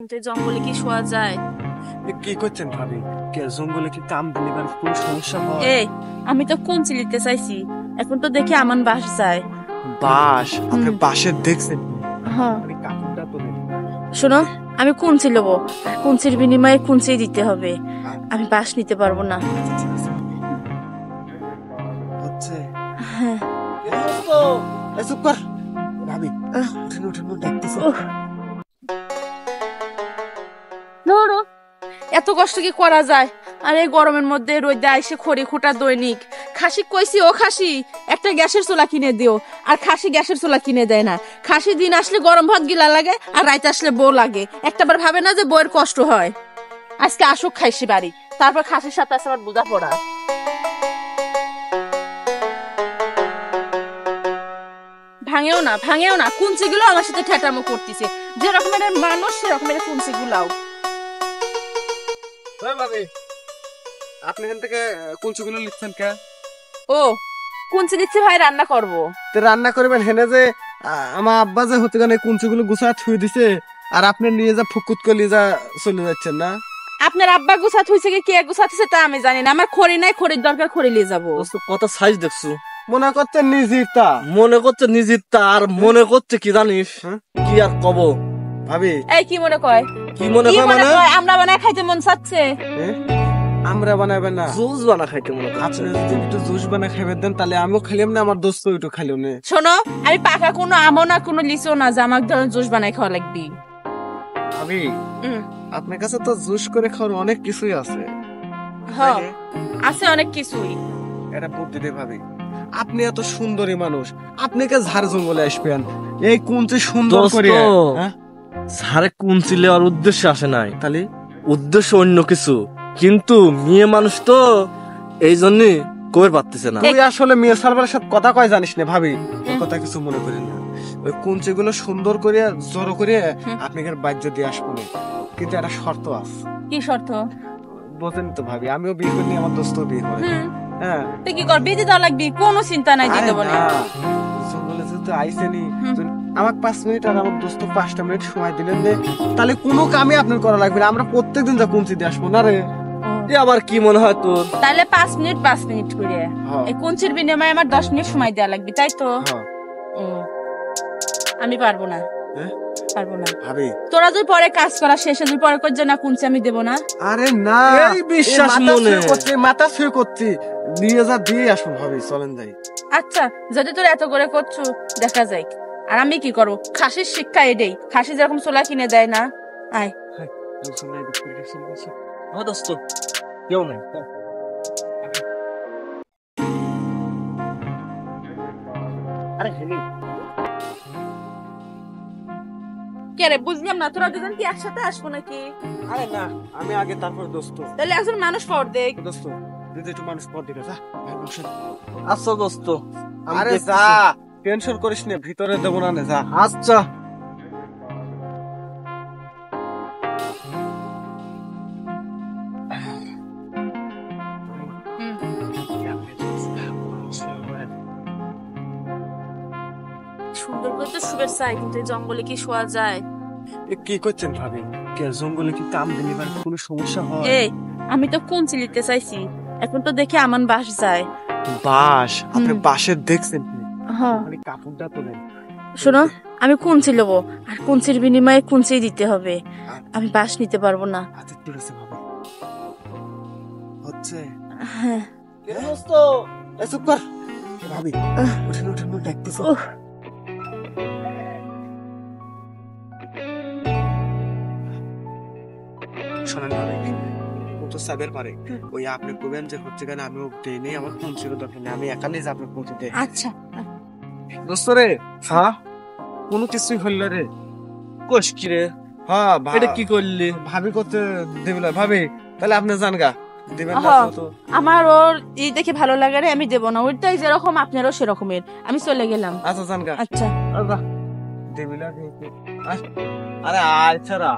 কিন্তু জঙ্গলে কি শোয়া যায়? কি করছেন ভাবি? কে জঙ্গলে কি কাম দিলে কোনো সমস্যা হয়? এই, আমি তো কুঞ্চি লিখতে চাইছি, এখন তো দেখি আমান বাস যায়। বাস? আপনি বাসের দেখছেন? হ্যাঁ, আমি কাপড়টা তো নেই। শোনো, আমি কুঞ্চি লবো, আর কুঞ্চির বিনিময়ে কুঞ্চি দিতে হবে। আমি বাস নিতে পারবো না। ঠিক আছে। হচ্ছে হ্যাঁ। চুপ কর ভাবি। উঠেন উঠেন, ডাকতেছে। ধরো, এত কষ্ট কি করা যায়? আর এই গরমের মধ্যে রোদে আইসে খড়ি খুঁটা দৈনিক। খাসি কইছি, ও খাসি একটা গ্যাসের চুলা কিনে দিও। আর খাসি গ্যাসের চুলা কিনে দেয় না। খাসি দিন আসলে গরম ভাত গিলা লাগে, আর রাইতে আসলে বউ লাগে। একটাবার ভাবে না যে বউয়ের কষ্ট হয়। আজকে আসুক খাইছি বাড়ি, তারপর খাসির সাথে আছে আমার বোঝা পড়া। ভাঙেও না ভাঙেও না, কুঞ্চি গুলো আমার সাথে ঠেটামো করতেছে। যে রকমের মানুষ সে রকমের কুঞ্চি গুলাও। ভাবি, আপনি এখান থেকে কুঞ্চুগুলো লিখছেন কে? ও, কুঞ্চি দিচ্ছি ভাই, রান্না করবো। তো রান্না করবেন হেনে যে আমার আব্বা যে হতে গানে কুঞ্চুগুলো গুছা থুই দিছে, আর আপনি নিয়ে যা ফুকুত করে নিয়ে যা চলে যাচ্ছেন না? আপনার আব্বা গুছাত হইছে কি কে গুছাতেছে তা আমি জানি না। আমার খড়ি নাই, খড়ির দরকার, খড়ি নিয়ে যাবো। কত সাইজ দেখছো? মনে করতে নিজেরটা মনে করছে নিজেরটা, আর মনে করছে কি জানিস? হ্যাঁ? কি আর কব ভাবি? এই কি মনে কয়? কি মনে কি কয় মনে মানে? কয়? আমরা বানায় খাইতে মন চাচ্ছে। আমরা বানাবেন না? জুস বানা খাইতে মনে করছে। আপনি যদি একটু জুস বানা খাইবেন দেন, তাহলে আমিও খাইলাম না, আমার দোস্ত একটু খাইলো না। শোনো, আমি পাকা কোনো আমও না, কোনো লিচু না যে আমাকে ধরনের জুস বানাই খাওয়া লাগবে। ভাবি, আপনার কাছে তো জুস করে খাওয়ার অনেক কিছুই আছে। হ্যাঁ, আছে অনেক কিছুই। এটা বুদ্ধি দে ভাবি। আপনি এত সুন্দরী মানুষ, আপনি কে ঝাড় জঙ্গলে আসবেন এই কুঞ্চি সুন্দর দোস্ত, করে? হ্যাঁ? সারে কুঞ্চি লেওয়ার উদ্দেশ্যে আসে নাই, তাহলে উদ্দেশ্য অন্য কিছু। কিন্তু মেয়ে মানুষ তো এই জন্য কবে পারতেছে না। তুই আসলে মেয়ে সার্ভারের সাথে কথা কয় জানিস না ভাবি? ওই কথা কিছু মনে করেন না। ওই কুঞ্চি গুলো সুন্দর করে জড়ো করে আপনাকে বাজ্য দিয়ে আসবো না, কিন্তু একটা শর্ত আছে। কি শর্ত? বোঝেন তো ভাবি, আমিও বিয়ে করিনি, আমার দোস্ত বিয়ে করে। হ্যাঁ, তুই কি কর, বিয়ে দেওয়া লাগবে? কোনো চিন্তা নাই, দিয়ে দেবো না। জঙ্গলে যেহেতু আইসেনি, আমার 5 মিনিট আর আমার দোস্ত 5টা মিনিট সময় দিলেন নে, তাহলে কোনো কামে আপনার করা লাগবে না। আমরা প্রত্যেকদিন যা কুঞ্চি দিয়ে আসবো না রে। এ আবার কি মনে হয় তোর? তাহলে 5 মিনিট করে এই কুঞ্চির বিনিময়ে আমার 10 মিনিট সময় দেওয়া লাগবে, তাই তো? আমি পারবো না, পারবো না ভাবি। তোরা যদি পরে কাজ করা শেষে যদি পরে করছে না কুঞ্চি আমি দেবো না। আরে না, এই বিশ্বাস মনে মাথা ছুঁয়ে করছি, নিয়ে যা দিয়ে আসুন ভাবি, চলেন যাই। আচ্ছা, যদি তোর এত করে করছো দেখা যায়। আর আমি কি করবো? খাসির শিক্ষা এটাই, খাসি যেরকম ছোলা কিনে দেয় না। আয়, দোস্ত কেউ নাই। আরে হেলি, কে রে বুঝলাম না, তোরা দুজন কি একসাথে আসবো নাকি? আরে না, আমি আগে তারপর দোস্ত। তাহলে একজন মানুষ পর দেখ। দোস্ত দিদি, একটু মানুষ পর দিকে যা। আচ্ছা দোস্ত, আমি আরে দেখতেছি। যা, টেনশন করিস না, ভিতরে দেবো না, যা। আচ্ছা। সুন্দর করে তো শুভেচ্ছা, কিন্তু এই জঙ্গলে কি শোয়া যায়? কি করছেন ভাবি? কে জঙ্গলে কি কাম দিলে কোনো সমস্যা হয়? এই, আমি তো কুঞ্চি লিখতে চাইছি, এখন তো দেখি আমান বাস যায়। বাস? আপনি বাসের দেখছেন? হ্যাঁ। মানে কাপড়টা তো নেই। শোনো, আমি কুঞ্চি লবো, আর কুঞ্চির বিনিময়ে কুঞ্চি দিতে হবে। আমি বাস নিতে পারবো না। আচ্ছা ঠিক আছে ভাবি, হচ্ছে। হ্যাঁ। দোস্ত চুপ কর ভাবি, উঠেন উঠেন, ডাকতেছে। শোনেন ভাবি, ও তো সাবের পারে, ওই আপনি কবেন যে হচ্ছে কেন আমি দেই নেই, আমার পৌঁছে দরকার নেই, আমি একালেই যে আপনি পৌঁছে দেয়। আচ্ছা। দোস্ত রে, হ্যাঁ কোনো কিছুই হইল রে? কোষ কি রে? হ্যাঁ, এটা কি করলি? ভাবি করতে দেবে না ভাবি, তাহলে আপনি জান গা দেবেন না তো। আমার ওর এই দেখে ভালো লাগে রে, আমি দেবো না। ওইটাই যেরকম আপনারও সেরকমের, আমি চলে গেলাম। আচ্ছা জান গা। আচ্ছা। দেবে না। আরে আয় ছাড়া